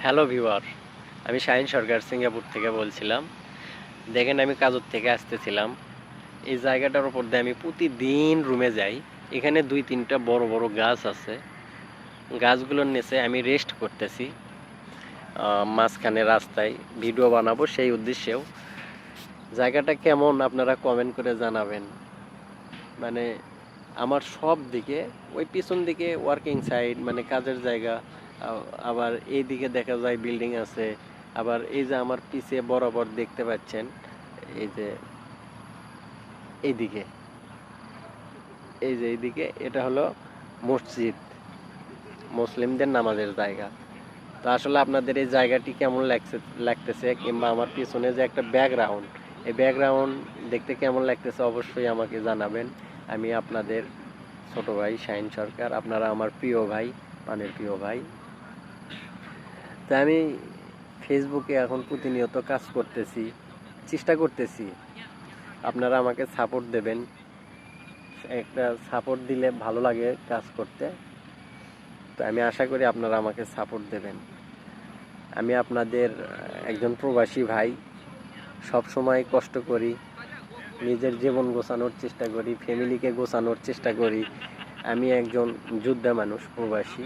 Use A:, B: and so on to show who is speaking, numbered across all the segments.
A: Hello viewer, আমি শাহিন সরকার Singapore থেকে বলছিলাম। দেখেন, আমি কাজর থেকে আসতেছিলাম। এই জায়গাটার উপর দিয়ে আমি প্রতিদিন রুমে যাই। এখানে 2-3টা বড় বড় গাছ আছে। গাছগুলোর নিচে আমি রেস্ট করতেছি। মাঝখানে রাস্তায় ভিডিও বানাবো সেই উদ্দেশ্যেও। জায়গাটা কেমন আপনারা কমেন্ট করে জানাবেন। মানে আমার সব দিকে, ওই পিছন দিকে ওয়ার্কিং সাইড মানে কাজের জায়গা, আবার এই দিকে দেখা যায় বিল্ডিং আছে। আবার এই যে আমার পিছে বরাবর দেখতে পাচ্ছেন, এই যে এইদিকে, এই যে এইদিকে এটা হলো মসজিদ, মুসলিমদের নামাজের জায়গা। তো আসলে আপনাদের এই জায়গাটি কেমন লাগতেছে, কিংবা আমার পিছনে যে একটা ব্যাকগ্রাউন্ড, এই ব্যাকগ্রাউন্ড দেখতে কেমন লাগতেছে অবশ্যই আমাকে জানাবেন। আমি আপনাদের ছোট ভাই শাহিন সরকার, আপনারা আমার প্রিয় ভাই, পানের প্রিয় ভাই। তা আমি ফেসবুকে এখন প্রতিনিয়ত কাজ করতেছি, চেষ্টা করতেছি। আপনারা আমাকে সাপোর্ট দেবেন। একটা সাপোর্ট দিলে ভালো লাগে কাজ করতে। তো আমি আশা করি আপনারা আমাকে সাপোর্ট দেবেন। আমি আপনাদের একজন প্রবাসী ভাই, সব সময় কষ্ট করি, নিজের জীবন গোছানোর চেষ্টা করি, ফ্যামিলিকে গোছানোর চেষ্টা করি। আমি একজন যোদ্ধা মানুষ, প্রবাসী,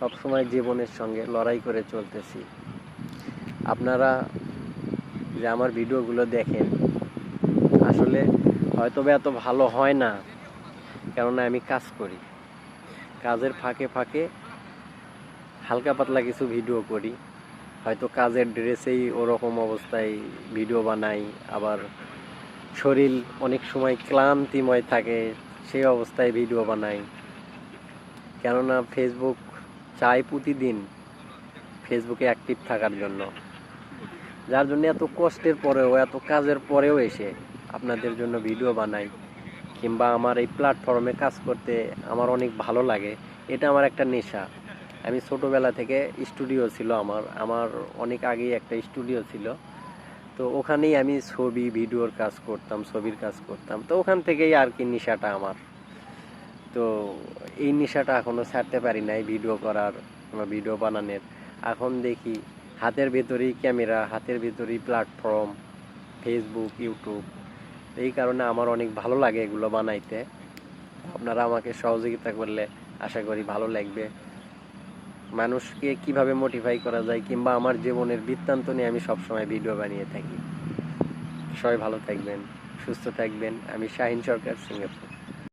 A: সব সময় জীবনের সঙ্গে লড়াই করে চলতেছি। আপনারা যে আমার ভিডিওগুলো দেখেন, আসলে হয়তো এত ভালো হয় না, কেননা আমি কাজ করি। কাজের ফাঁকে ফাঁকে হালকা পাতলা কিছু ভিডিও করি। হয়তো কাজের ড্রেসেই ওরকম অবস্থায় ভিডিও বানাই, আবার শরীর অনেক সময় ক্লান্তিময় থাকে, সেই অবস্থায় ভিডিও বানাই। কেননা ফেসবুক চাই প্রতিদিন ফেসবুকে অ্যাক্টিভ থাকার জন্য। যার জন্য এত কষ্টের পরেও, এত কাজের পরেও এসে আপনাদের জন্য ভিডিও বানাই, কিংবা আমার এই প্ল্যাটফর্মে কাজ করতে আমার অনেক ভালো লাগে। এটা আমার একটা নেশা। আমি ছোটোবেলা থেকে স্টুডিও ছিল আমার অনেক আগেই একটা স্টুডিও ছিল। তো ওখানেই আমি ছবি ভিডিওর কাজ করতাম, ছবির কাজ করতাম। তো ওখান থেকেই আর কি নেশাটা আমার। তো এই নেশাটা এখনও ছাড়তে পারি নাই, ভিডিও করার বা ভিডিও বানানোর। এখন দেখি হাতের ভেতরেই ক্যামেরা, হাতের ভেতরেই প্ল্যাটফর্ম, ফেসবুক, ইউটিউব। এই কারণে আমার অনেক ভালো লাগে এগুলো বানাইতে। আপনারা আমাকে সহযোগিতা করলে আশা করি ভালো লাগবে। মানুষকে কিভাবে মোটিফাই করা যায়, কিংবা আমার জীবনের বৃত্তান্ত নিয়ে আমি সবসময় ভিডিও বানিয়ে থাকি। সবাই ভালো থাকবেন, সুস্থ থাকবেন। আমি শাহিন সরকার, সিঙ্গাপুর।